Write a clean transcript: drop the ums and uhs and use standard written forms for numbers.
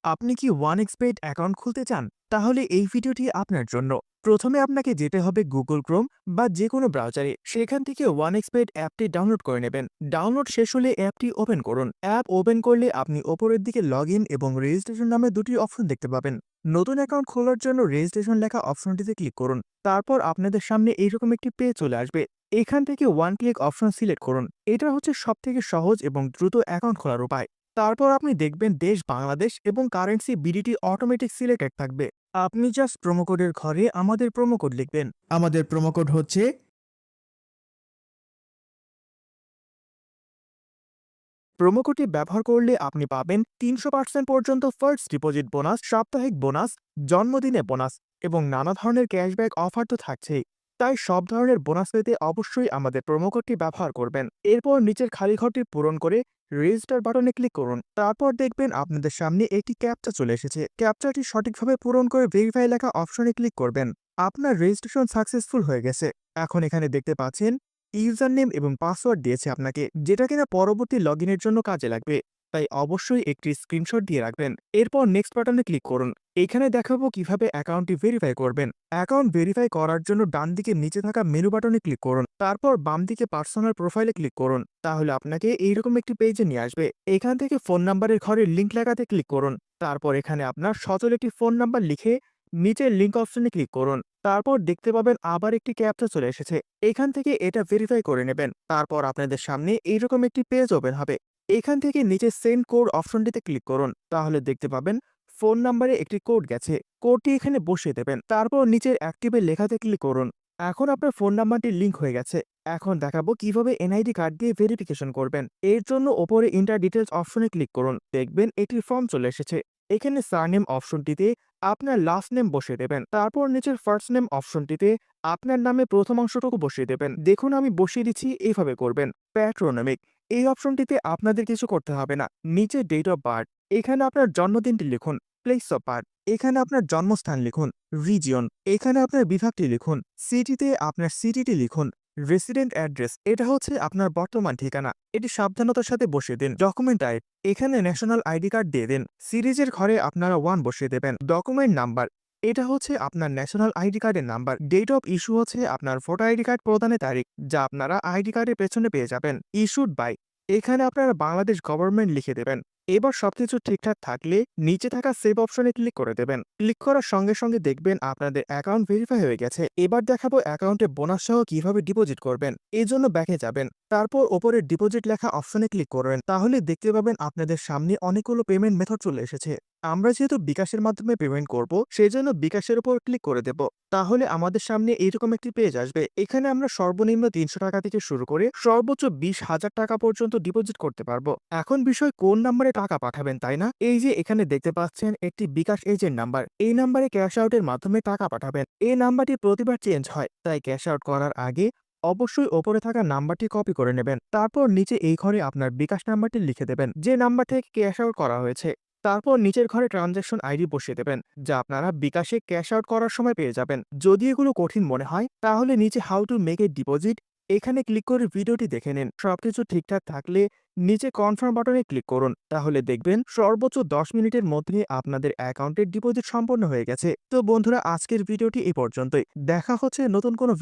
আপনি কি OneXBet account খুলতে চান? তাহলে এই ভিডিওটি আপনার জন্য। প্রথমে আপনাকে যেতে হবে গুগল ক্রোম বা যেকোনো ব্রাউজারে। সেখান থেকে OneXBet অ্যাপটি ডাউনলোড করে নেবেন। ডাউনলোড শেষ হলে অ্যাপটি ওপেন করুন। অ্যাপ ওপেন করলে আপনি ওপরের দিকে লগইন এবং রেজিস্ট্রেশন নামে দুটি অপশন দেখতে পাবেন। নতুন অ্যাকাউন্ট খোলার জন্য রেজিস্ট্রেশন লেখা অপশনটিতে ক্লিক করুন। তারপর আপনাদের সামনে এইরকম একটি পেজ চলে আসবে। এখান থেকে ওয়ান ক্লিক অপশন সিলেক্ট করুন। এটা হচ্ছে সবথেকে সহজ এবং দ্রুত অ্যাকাউন্ট খোলার উপায়। তারপর আপনি দেখবেন দেশ বাংলাদেশ এবং কারেন্সি বিডিটি অটোমেটিক সিলেক্টেড থাকবে। আপনি জাস্ট প্রোমো কোডের ঘরে আমাদের প্রোমো কোড লিখবেন। আমাদের প্রোমো কোড হচ্ছে প্রোমো কোডটি ব্যবহার করলে আপনি পাবেন ৩০০% পর্যন্ত ফার্স্ট ডিপোজিট বোনাস, সাপ্তাহিক বোনাস, জন্মদিনে বোনাস এবং নানা ধরনের ক্যাশব্যাক অফার তো থাকছেই। তাই সব ধরনের বোনাস পেতে অবশ্যই আমাদের প্রোমো কোডটি ব্যবহার করবেন। এরপর নিচের খালি ঘরটি পূরণ করে রেজিস্টার বাটনে ক্লিক করুন। তারপর দেখবেন আপনাদের সামনে একটি ক্যাপচা চলে এসেছে। ক্যাপচাটি সঠিকভাবে পূরণ করে ভেরিফাই লেখা অপশনে ক্লিক করবেন। আপনার রেজিস্ট্রেশন সাকসেসফুল হয়ে গেছে। এখন এখানে দেখতে পাচ্ছেন ইউজার নেম এবং পাসওয়ার্ড দিয়েছে আপনাকে, যেটা কিনা পরবর্তী লগইনের জন্য কাজে লাগবে। তাই অবশ্যই একটি স্ক্রিনশট দিয়ে রাখবেন। এরপর নেক্সট বাটনে ক্লিক করুন। এখানে দেখাবো কিভাবে অ্যাকাউন্টটি ভেরিফাই করবেন। অ্যাকাউন্ট ভেরিফাই করার জন্য ডান দিকে নিচে থাকা মেনু বাটনে ক্লিক করুন। তারপর বাম দিকে পার্সোনাল প্রোফাইলে ক্লিক করুন। তাহলে আপনাকে এইরকম একটি পেজে নিয়ে আসবে। এখান থেকে ফোন নাম্বারের ঘরে লিঙ্ক লেখাতে ক্লিক করুন। তারপর এখানে আপনার সচল একটি ফোন নাম্বার লিখে নিচের লিঙ্ক অপশনে ক্লিক করুন। তারপর দেখতে পাবেন আবার একটি ক্যাপচা চলে এসেছে। এখান থেকে এটা ভেরিফাই করে নেবেন। তারপর আপনাদের সামনে এইরকম একটি পেজ ওপেন হবে। এখান থেকে নিচে সেন্ড কোড অপশনটিতে ক্লিক করুন। তাহলে দেখতে পাবেন ফোন নাম্বারে একটি কোড গেছে। কোডটি এখানে বসিয়ে দেবেন। তারপর নিচের অ্যাক্টিভে লেখাতে ক্লিক করুন। এখন আপনার ফোন নাম্বারটি লিংক হয়ে গেছে। এখন দেখাবো কিভাবে এনআইডি কার্ড দিয়ে ভেরিফিকেশন করবেন। এর জন্য ওপরে ইন্টার ডিটেলস অপশনে ক্লিক করুন। দেখবেন একটি ফর্ম চলে এসেছে। এখানে সারনেম অপশনটিতে আপনার লাস্ট নেম বসিয়ে দেবেন। তারপর নিচের ফার্স্ট নেম অপশনটিতে আপনার নামে প্রথম অংশটুকু বসিয়ে দেবেন। দেখুন আমি বসিয়ে দিচ্ছি, এইভাবে করবেন। প্যাট্রোনমিক এই অপশনটিতে আপনাদের কিছু করতে হবে না। নিচে ডেট অফ বার্থ, এখানে আপনার জন্মদিনটি লিখুন। প্লেস অফ বার্থ, এখানে আপনার জন্মস্থান লিখুন। রিজিয়ন, এখানে আপনার বিভাগটি লিখুন। সিটিতে আপনার সিটিটি লিখুন। রেসিডেন্ট অ্যাড্রেস, এটা হচ্ছে আপনার বর্তমান ঠিকানা। এটি সাবধানতার সাথে বসিয়ে দিন। ডকুমেন্ট টাইপ, এখানে ন্যাশনাল আইডি কার্ড দিয়ে দিন। সিরিজের ঘরে আপনারা 1 বসিয়ে দেবেন। ডকুমেন্ট নাম্বার, এটা হচ্ছে আপনার ন্যাশনাল আইডি কার্ডের নাম্বার। ডেট অফ ইস্যু হচ্ছে আপনার ভোটার আইডি কার্ড প্রদানের তারিখ, যা আপনারা আইডি কার্ডের পেছনে পেয়ে যাবেন। ইস্যুড বাই, এখানে আপনারা বাংলাদেশ গভর্নমেন্ট লিখে দেবেন। এবার সবকিছু ঠিকঠাক থাকলে নিচে থাকা সেভ অপশনে ক্লিক করে দেবেন। ক্লিক করার সঙ্গে সঙ্গে দেখবেন আপনাদের অ্যাকাউন্ট ভেরিফাই হয়ে গেছে। এবার দেখাবো অ্যাকাউন্টে বোনাস সহ কিভাবে ডিপোজিট করবেন। এই জন্য ব্যাকে যাবেন। তারপর ওপরে ডিপোজিট লেখা অপশনে ক্লিক করবেন। তাহলে দেখতে পাবেন আপনাদের সামনে অনেকগুলো পেমেন্ট মেথড চলে এসেছে। আমরা যেহেতু বিকাশের মাধ্যমে পেমেন্ট করব, সেই জন্য বিকাশের উপর ক্লিক করে দেব। তাহলে আমাদের সামনে এইরকম একটি পেজ আসবে। এখানে আমরা সর্বনিম্ন ৩০০ টাকা থেকে শুরু করে সর্বোচ্চ ২০,০০০ টাকা পর্যন্ত ডিপোজিট করতে পারবো। এখন বিষয় কোন নাম্বারে টাকা পাঠাবেন, তাই না? এই যে এখানে দেখতে পাচ্ছেন একটি বিকাশ এজেন্ট নাম্বার। এই নাম্বারে ক্যাশ আউটের মাধ্যমে টাকা পাঠাবেন। এই নাম্বারটি প্রতিবার চেঞ্জ হয়, তাই ক্যাশ আউট করার আগে অবশ্যই ওপরে থাকা নাম্বারটি কপি করে নেবেন। তারপর নিচে এই ঘরে আপনার বিকাশ নাম্বারটি লিখে দেবেন, যে নাম্বার থেকে ক্যাশ আউট করা হয়েছে। তারপর নিচের ঘরে ট্রানজ্যাকশন আইডি বসিয়ে দেবেন, যা আপনারা বিকাশে ক্যাশ আউট করার সময় পেয়ে যাবেন। যদি এগুলো কঠিন মনে হয় তাহলে নিচে how to make a deposit, এখানে ক্লিক করে ভিডিওটি দেখে নিন। সবকিছু ঠিকঠাক থাকলে নিচে কনফার্ম বাটনে ক্লিক করুন। তাহলে দেখবেন সর্বোচ্চ 10 মিনিটের মধ্যে আপনাদের অ্যাকাউন্টের ডিপোজিট সম্পন্ন হয়ে গেছে। তো বন্ধুরা, আজকের ভিডিওটি এই পর্যন্তই। দেখা হচ্ছে নতুন কোনো